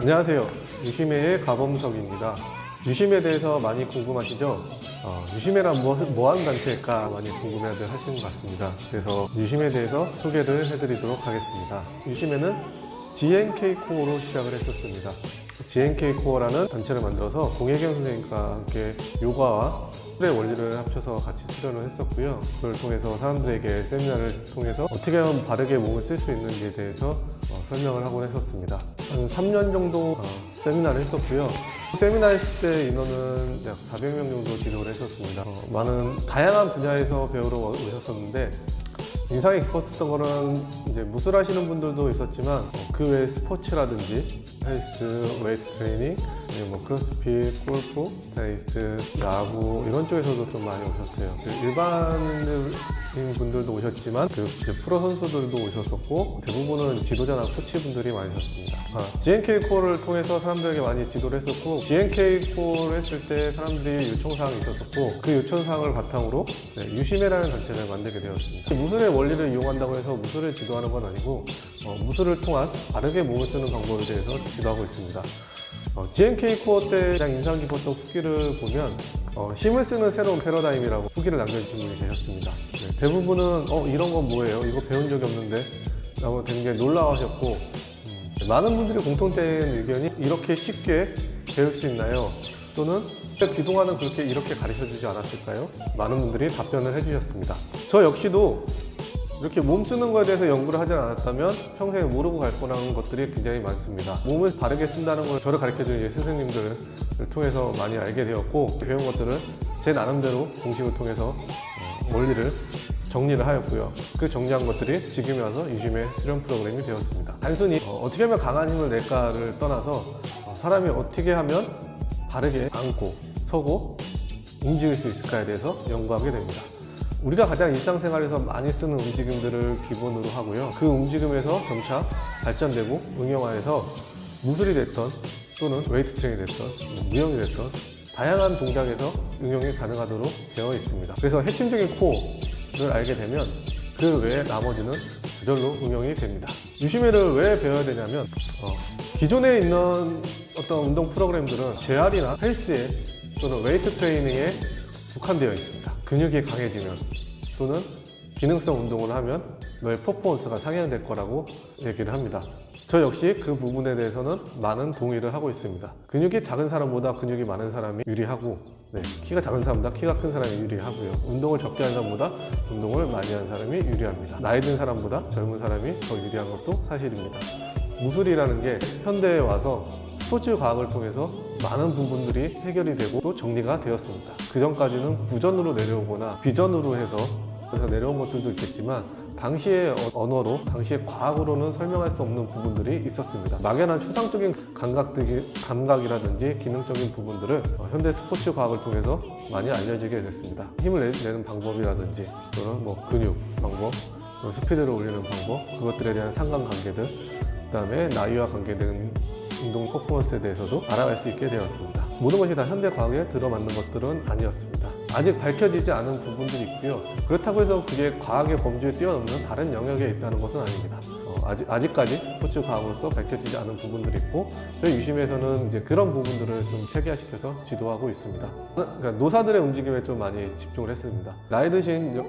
안녕하세요. 유심해의 가범석입니다. 유심에 대해서 많이 궁금하시죠? 유심해란 뭐 하는 단체일까 많이 궁금해들 하시는 것 같습니다. 그래서 유심에 대해서 소개를 해드리도록 하겠습니다. 유심해는 GNK 코어로 시작을 했었습니다. GNK 코어라는 단체를 만들어서 공혜경 선생님과 함께 요가와 술의 원리를 합쳐서 같이 수련을 했었고요. 그걸 통해서 사람들에게 세미나를 통해서 어떻게 하면 바르게 몸을 쓸 수 있는지에 대해서 설명을 하곤 했었습니다. 한 3년 정도 세미나를 했었고요. 세미나 했을 때 인원은 약 400명 정도 지도를 했었습니다. 많은 다양한 분야에서 배우러 오셨었는데 인상이 깊었던 거는 이제 무술하시는 분들도 있었지만 그 외에 스포츠라든지 헬스, 웨이트 트레이닝, 뭐 크로스핏, 골프, 테니스, 야구 이런 쪽에서도 좀 많이 오셨어요. 일반인 분들도 오셨지만 이제 프로 선수들도 오셨었고 대부분은 지도자나 코치분들이 많이 오셨습니다. GNK 코어를 통해서 사람들에게 많이 지도를 했었고 GNK 코어를 했을 때 사람들이 요청사항이 있었었고 그 요청사항을 바탕으로 유심해라는 단체를 만들게 되었습니다. 무술의 원리를 이용한다고 해서 무술을 지도하는 건 아니고 무술을 통한 바르게 몸을 쓰는 방법에 대해서 지도하고 있습니다. GNK 코어 때 가장 인상 깊었던 후기를 보면 힘을 쓰는 새로운 패러다임이라고 후기를 남겨주신 분이 계셨습니다. 대부분은 이런 건 뭐예요? 이거 배운 적이 없는데? 라고 굉장히 놀라워하셨고 많은 분들이 공통된 의견이 이렇게 쉽게 배울 수 있나요? 또는 그동안은 이렇게 가르쳐주지 않았을까요? 많은 분들이 답변을 해주셨습니다. 저 역시도 이렇게 몸 쓰는 거에 대해서 연구를 하지 않았다면 평생 모르고 갈 뻔한 것들이 굉장히 많습니다. 몸을 바르게 쓴다는 걸 저를 가르쳐준 스승님들을 통해서 많이 알게 되었고 배운 것들을 제 나름대로 공식을 통해서 원리를 정리를 하였고요. 그 정리한 것들이 지금에 와서 유심의 수련 프로그램이 되었습니다. 단순히 어떻게 하면 강한 힘을 낼까를 떠나서 사람이 어떻게 하면 바르게 앉고 서고 움직일 수 있을까에 대해서 연구하게 됩니다. 우리가 가장 일상생활에서 많이 쓰는 움직임들을 기본으로 하고요. 그 움직임에서 점차 발전되고 응용화해서 무술이 됐던 또는 웨이트 트레이닝이 됐던 무용이 됐던 다양한 동작에서 응용이 가능하도록 되어 있습니다. 그래서 핵심적인 코어를 알게 되면 그 외에 나머지는 저절로 응용이 됩니다. 유심해를 왜 배워야 되냐면 기존에 있는 어떤 운동 프로그램들은 재활이나 헬스에 또는 웨이트 트레이닝에 국한되어 있습니다. 근육이 강해지면 또는 기능성 운동을 하면 너의 퍼포먼스가 상향될 거라고 얘기를 합니다. 저 역시 그 부분에 대해서는 많은 동의를 하고 있습니다. 근육이 작은 사람보다 근육이 많은 사람이 유리하고 키가 작은 사람보다 키가 큰 사람이 유리하고요. 운동을 적게 하는 사람보다 운동을 많이 하는 사람이 유리합니다. 나이 든 사람보다 젊은 사람이 더 유리한 것도 사실입니다. 무술이라는 게 현대에 와서 스포츠 과학을 통해서 많은 부분들이 해결이 되고 또 정리가 되었습니다. 그 전까지는 구전으로 내려오거나 비전으로 해서 내려온 것들도 있겠지만 당시의 언어로, 당시의 과학으로는 설명할 수 없는 부분들이 있었습니다. 막연한 추상적인 감각이라든지 기능적인 부분들을 현대 스포츠 과학을 통해서 많이 알려지게 됐습니다. 힘을 내는 방법이라든지 또는 근육 방법, 스피드를 올리는 방법, 그것들에 대한 상관관계들, 그 다음에 나이와 관계된 운동 퍼포먼스에 대해서도 알아갈 수 있게 되었습니다. 모든 것이 다 현대 과학에 들어맞는 것들은 아니었습니다. 아직 밝혀지지 않은 부분들이 있고요. 그렇다고 해서 그게 과학의 범주에 뛰어넘는 다른 영역에 있다는 것은 아닙니다. 아직까지 스포츠 과학으로서 밝혀지지 않은 부분들이 있고 저희 유심에서는 이제 그런 부분들을 좀 체계화시켜서 지도하고 있습니다. 그러니까 노사들의 움직임에 좀 많이 집중을 했습니다. 나이 드신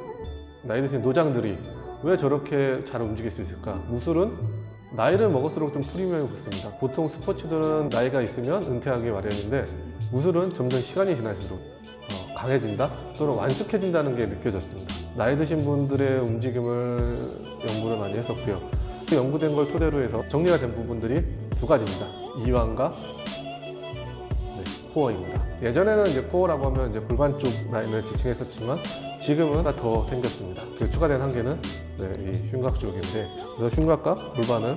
노장들이 왜 저렇게 잘 움직일 수 있을까? 무술은 나이를 먹을수록 좀 프리미엄이 붙습니다. 보통 스포츠들은 나이가 있으면 은퇴하기 마련인데 무술은 점점 시간이 지날수록 강해진다 또는 완숙해진다는 게 느껴졌습니다. 나이 드신 분들의 움직임을 연구를 많이 했었고요. 그 연구된 걸 토대로 해서 정리가 된 부분들이 두 가지입니다. 이완과 코어입니다. 예전에는 이제 코어라고 하면 이제 골반 쪽 라인을 지칭했었지만 지금은 더 생겼습니다. 그 추가된 한계는 이 흉곽 쪽인데 그래서 흉곽과 골반을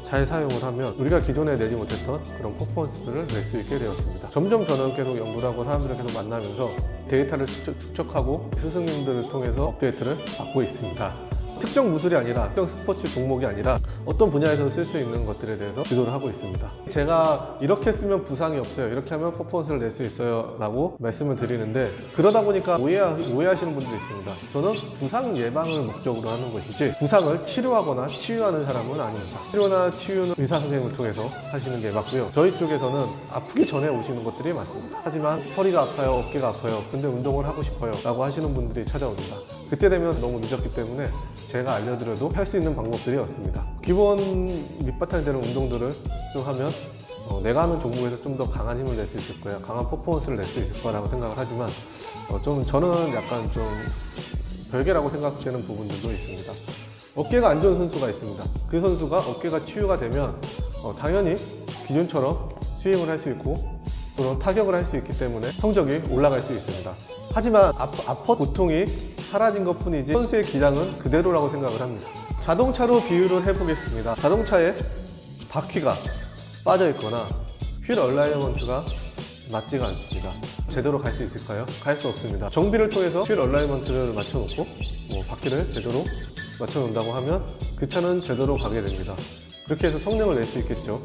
잘 사용을 하면 우리가 기존에 내지 못했던 그런 퍼포먼스들을 낼 수 있게 되었습니다. 점점 저는 계속 연구를 하고 사람들을 계속 만나면서 데이터를 축적하고 스승님들을 통해서 업데이트를 받고 있습니다. 특정 무술이 아니라 특정 스포츠 종목이 아니라 어떤 분야에서 쓸 수 있는 것들에 대해서 지도를 하고 있습니다. 제가 이렇게 쓰면 부상이 없어요, 이렇게 하면 퍼포먼스를 낼 수 있어요 라고 말씀을 드리는데, 그러다 보니까 오해하시는 분들이 있습니다. 저는 부상 예방을 목적으로 하는 것이지 부상을 치료하거나 치유하는 사람은 아닙니다. 치료나 치유는 의사 선생님을 통해서 하시는 게 맞고요. 저희 쪽에서는 아프기 전에 오시는 것들이 많습니다. 하지만 허리가 아파요, 어깨가 아파요, 근데 운동을 하고 싶어요 라고 하시는 분들이 찾아옵니다. 그때 되면 너무 늦었기 때문에 제가 알려드려도 할 수 있는 방법들이 없습니다. 기본 밑바탕이 되는 운동들을 좀 하면 내가 하는 종목에서 좀 더 강한 힘을 낼 수 있을 거야, 강한 퍼포먼스를 낼 수 있을 거라고 생각을 하지만 저는 약간 좀 별개라고 생각되는 부분들도 있습니다. 어깨가 안 좋은 선수가 있습니다. 그 선수가 어깨가 치유가 되면 당연히 기존처럼 스윙을 할 수 있고 또는 타격을 할 수 있기 때문에 성적이 올라갈 수 있습니다. 하지만 고통이 사라진 것 뿐이지 선수의 기량은 그대로라고 생각을 합니다. 자동차로 비유를 해보겠습니다. 자동차에 바퀴가 빠져 있거나 휠 얼라이먼트가 맞지가 않습니다. 제대로 갈 수 있을까요? 갈 수 없습니다. 정비를 통해서 휠 얼라이먼트를 맞춰놓고 바퀴를 제대로 맞춰놓는다고 하면 그 차는 제대로 가게 됩니다. 그렇게 해서 성능을 낼 수 있겠죠.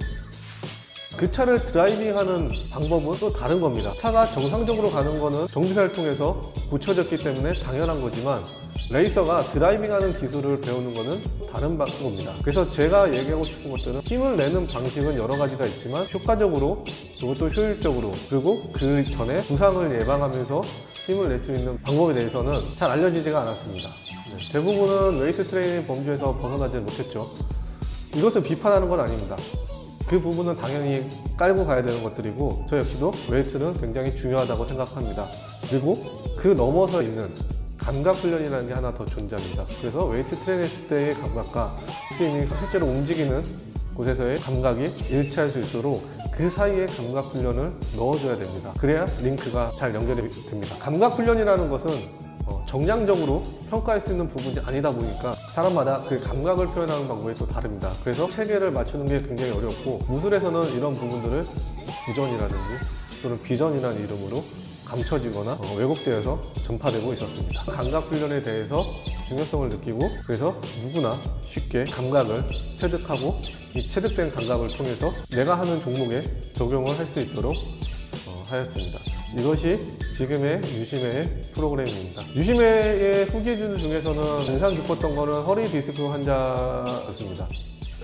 그 차를 드라이빙하는 방법은 또 다른 겁니다. 차가 정상적으로 가는 거는 정비사를 통해서 고쳐졌기 때문에 당연한 거지만, 레이서가 드라이빙하는 기술을 배우는 거는 다른 방법입니다. 그래서 제가 얘기하고 싶은 것들은 힘을 내는 방식은 여러 가지가 있지만 효과적으로, 그리고 또 효율적으로, 그리고 그 전에 부상을 예방하면서 힘을 낼 수 있는 방법에 대해서는 잘 알려지지가 않았습니다. 대부분은 웨이트 트레이닝 범주에서 벗어나지 못했죠. 이것을 비판하는 건 아닙니다. 그 부분은 당연히 깔고 가야 되는 것들이고, 저 역시도 웨이트는 굉장히 중요하다고 생각합니다. 그리고 그 넘어서 있는 감각훈련이라는 게 하나 더 존재합니다. 그래서 웨이트 트레이닝 했을 때의 감각과 스윙이 실제로 움직이는 곳에서의 감각이 일치할 수 있도록 그 사이에 감각훈련을 넣어줘야 됩니다. 그래야 링크가 잘 연결이 됩니다. 감각훈련이라는 것은 정량적으로 평가할 수 있는 부분이 아니다 보니까 사람마다 그 감각을 표현하는 방법이 또 다릅니다. 그래서 체계를 맞추는 게 굉장히 어렵고, 무술에서는 이런 부분들을 부전이라든지 또는 비전이라는 이름으로 감춰지거나 왜곡되어서 전파되고 있었습니다. 감각훈련에 대해서 중요성을 느끼고, 그래서 누구나 쉽게 감각을 체득하고, 이 체득된 감각을 통해서 내가 하는 종목에 적용을 할 수 있도록 하였습니다. 이것이 지금의 유심의 프로그램입니다. 유심의 후기들 중에서는 인상 깊었던 거는 허리 디스크 환자였습니다.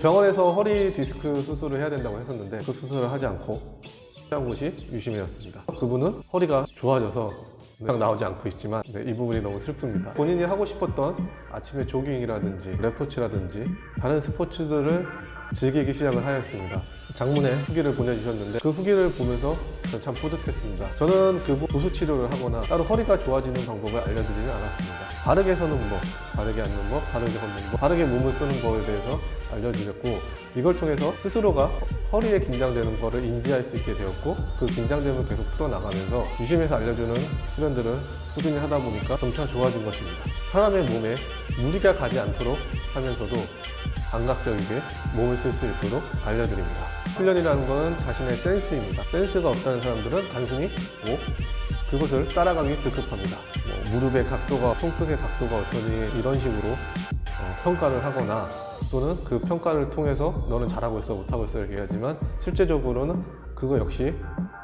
병원에서 허리 디스크 수술을 해야 된다고 했었는데 그 수술을 하지 않고 한 곳이 유심이었습니다. 그분은 허리가 좋아져서 나오지 않고 있지만 이 부분이 너무 슬픕니다. 본인이 하고 싶었던 아침에 조깅이라든지 레포츠라든지 다른 스포츠들을 즐기기 시작을 하였습니다. 장문의 후기를 보내주셨는데 그 후기를 보면서 저는 참 뿌듯했습니다. 저는 그 도수 치료를 하거나 따로 허리가 좋아지는 방법을 알려드리진 않았습니다. 바르게 서는 법, 바르게 앉는 법, 바르게 걷는 법, 바르게 몸을 쓰는 법에 대해서 알려드렸고, 이걸 통해서 스스로가 허리에 긴장되는 거를 인지할 수 있게 되었고, 그 긴장됨을 계속 풀어나가면서 유심에서 알려주는 훈련들을 꾸준히 하다 보니까 점차 좋아진 것입니다. 사람의 몸에 무리가 가지 않도록 하면서도 감각적이게 몸을 쓸 수 있도록 알려드립니다. 훈련이라는 것은 자신의 센스입니다. 센스가 없다는 사람들은 단순히 그것을 따라가기 급급합니다. 무릎의 각도가, 손끝의 각도가 어떠니 이런 식으로 평가를 하거나, 또는 그 평가를 통해서 너는 잘하고 있어, 못하고 있어 이렇게 얘기하지만 실제적으로는 그거 역시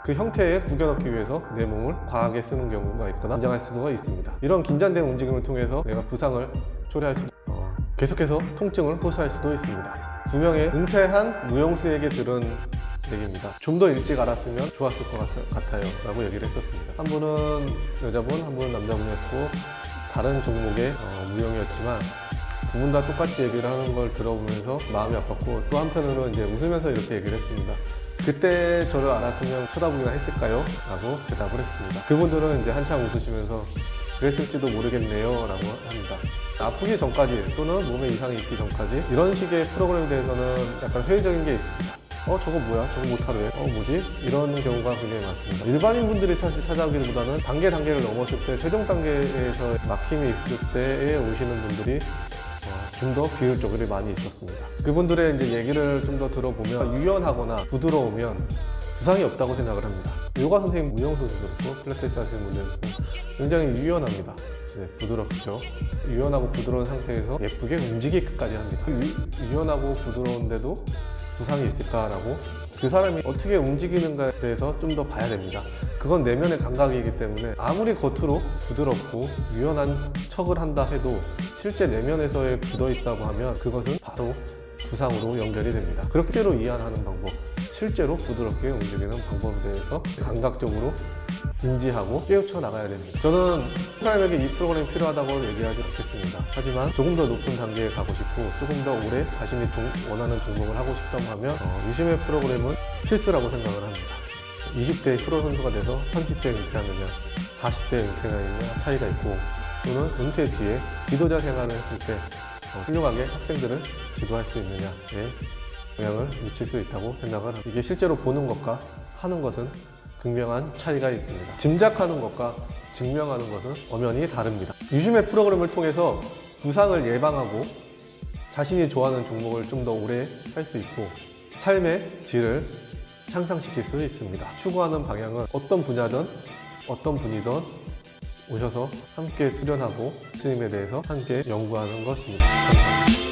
그 형태에 구겨넣기 위해서 내 몸을 과하게 쓰는 경우가 있거나 긴장할 수가 있습니다. 이런 긴장된 움직임을 통해서 내가 부상을 초래할 수도 계속해서 통증을 호소할 수도 있습니다. 2명의 은퇴한 무용수에게 들은 얘기입니다. 좀 더 일찍 알았으면 좋았을 것 같아요 라고 얘기를 했었습니다. 한 분은 여자분, 한 분은 남자분이었고 다른 종목의 무용이었지만 두 분 다 똑같이 얘기를 하는 걸 들어보면서 마음이 아팠고, 또 한편으로 이제 웃으면서 이렇게 얘기를 했습니다. 그때 저를 알았으면 쳐다보기나 했을까요? 라고 대답을 했습니다. 그분들은 이제 한참 웃으시면서 그랬을지도 모르겠네요 라고 합니다. 아프기 전까지 또는 몸에 이상이 있기 전까지 이런 식의 프로그램에 대해서는 약간 회의적인 게 있습니다. 저거 뭐야? 저거 못하래? 뭐지? 이런 경우가 굉장히 많습니다. 일반인 분들이 사실 찾아오기보다는 단계를 넘었을 때, 최종 단계에서 막힘이 있을 때에 오시는 분들이 좀 더 비율적으로 많이 있었습니다. 그분들의 이제 얘기를 좀 더 들어보면 유연하거나 부드러우면 부상이 없다고 생각을 합니다. 요가 선생님 문영수 선생님도 필라테스 하시는 분들도 굉장히 유연합니다. 네, 부드럽죠. 유연하고 부드러운 상태에서 예쁘게 움직이기까지 합니다. 유연하고 부드러운데도 부상이 있을까라고 그 사람이 어떻게 움직이는가에 대해서 좀 더 봐야 됩니다. 그건 내면의 감각이기 때문에 아무리 겉으로 부드럽고 유연한 척을 한다 해도 실제 내면에서에 굳어있다고 하면 그것은 바로 부상으로 연결이 됩니다. 그렇게 실제로 이완하는 방법, 실제로 부드럽게 움직이는 방법에 대해서 감각적으로 인지하고 깨우쳐 나가야 됩니다. 저는 사람에게 이 프로그램이 필요하다고 얘기하지 않겠습니다. 하지만 조금 더 높은 단계에 가고 싶고 조금 더 오래 자신이 원하는 종목을 하고 싶다고 하면 유심의 프로그램은 필수라고 생각을 합니다. 20대 프로 선수가 돼서 30대에 은퇴하느냐 40대에 은퇴하느냐 차이가 있고, 또는 은퇴 뒤에 지도자 생활을 했을 때 훌륭하게 학생들을 지도할 수 있느냐에 영향을 미칠 수 있다고 생각을 합니다. 이게 실제로 보는 것과 하는 것은 극명한 차이가 있습니다. 짐작하는 것과 증명하는 것은 엄연히 다릅니다. 유심의 프로그램을 통해서 부상을 예방하고 자신이 좋아하는 종목을 좀 더 오래 할 수 있고 삶의 질을 향상시킬 수 있습니다. 추구하는 방향은 어떤 분야든 어떤 분이든 오셔서 함께 수련하고 스님에 대해서 함께 연구하는 것입니다. 감사합니다.